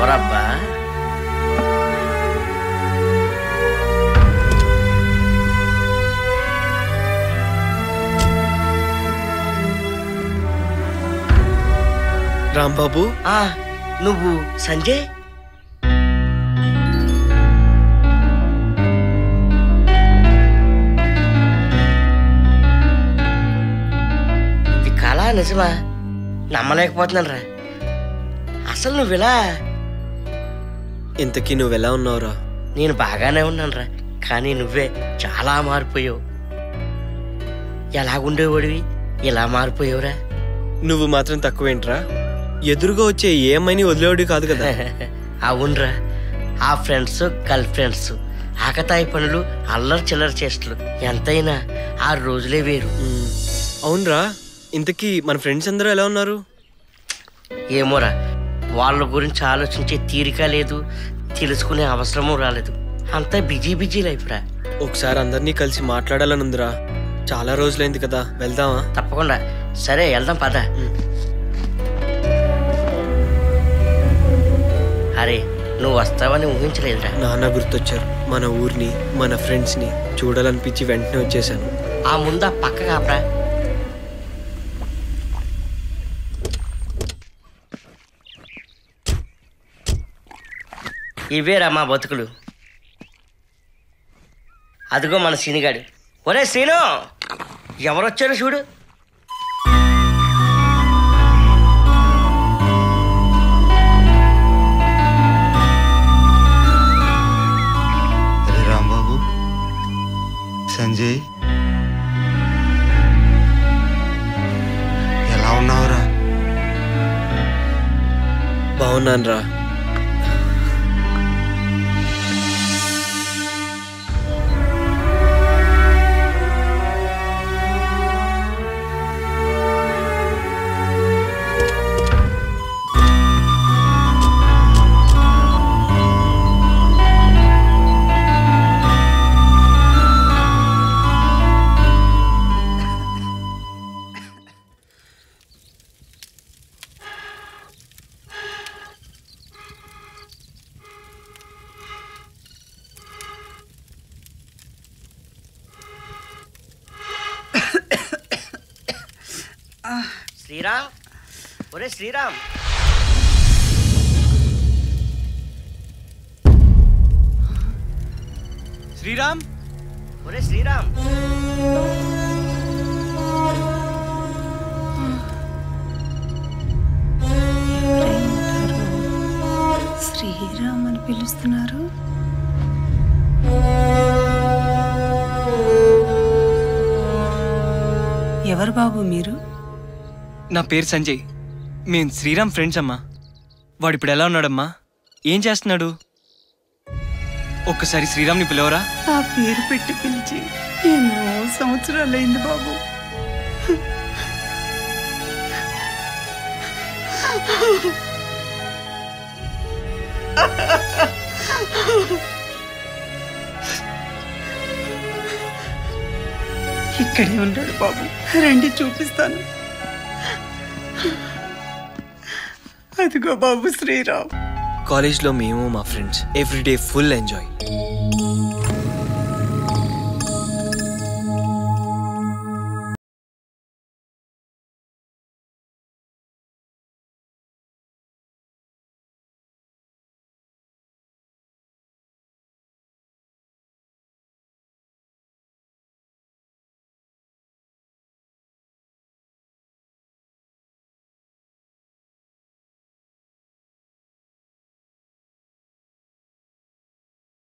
ఎవరబ్బా? రాంబాబు, నువ్వు సంజయ్? ఇది కళ నిజమా? నమ్మలేకపోతున్నాను రా. అసలు నువ్విలా? ఇంతకీ నువ్వెలా ఉన్నావురా? నేను బాగానే ఉన్నాను రా, కానీ నువ్వే చాలా మారిపోయావు. ఎలాగుండేవాడివి ఇలా మారిపోయావురా? నువ్వు మాత్రం తక్కువేంట్రా? ఎదురుగా వచ్చే ఏ అమ్మాయిని వదిలేవాడి కాదు కదా. అవునరా, ఆ ఫ్రెండ్స్ గర్ల్ ఫ్రెండ్స్, ఆకతాయి పనులు, అల్లరి చిల్లర చేష్టలు, ఎంతైనా ఆ రోజులే వేరు. అవునరా, ఇంతకీ మన ఫ్రెండ్స్ అందరూ ఎలా ఉన్నారు? ఏమోరా, వాళ్ళ గురించి ఆలోచించే తీరిక లేదు, తెలుసుకునే అవసరమూ రాలేదు. అంతా బిజీ బిజీ లైఫ్ రా. ఒకసారి అందరినీ కలిసి మాట్లాడాలని ఉందిరా. చాలా రోజులైంది కదా, వెళ్దామా? తప్పకుండా. సరే వెళ్దాం పద. అరే, నువ్వు వస్తావని ఊహించలేదురా. నాన్న గుర్తొచ్చారు. మన ఊరిని, మన ఫ్రెండ్స్ని చూడాలనిపించి వెంటనే వచ్చేసాను. ఆ ముందా పక్క కాపరా. ఇవేరా మా బతుకులు. అదిగో మన సీనిగాడు. ఒరే శ్రీను, ఎవరొచ్చారు చూడు. రాంబాబు, సంజయ్, ఎలా ఉన్నావురా? బాగున్నాను రా. శ్రీరామ్, ఒరే శ్రీరామ్. శ్రీరామ్, ఒరే శ్రీరామ్. శ్రీరామ్ అని పిలుస్తున్నారు. ఎవరు బాబు మీరు? నా పేరు సంజయ్. మేము శ్రీరామ్ ఫ్రెండ్స్ అమ్మా. వాడు ఇప్పుడు ఎలా ఉన్నాడమ్మా? ఏం చేస్తున్నాడు? ఒక్కసారి శ్రీరామ్ని పిలవరా? ఆ పేరు పెట్టి పిలిచి ఎన్నో సంవత్సరాలైంది బాబు. ఇక్కడే ఉన్నాడు బాబు, రండి చూపిస్తాను. అదిగో బాబు శ్రీరామ్. కాలేజ్లో మేము మా ఫ్రెండ్స్ ఎవ్రీడే ఫుల్ ఎంజాయ్.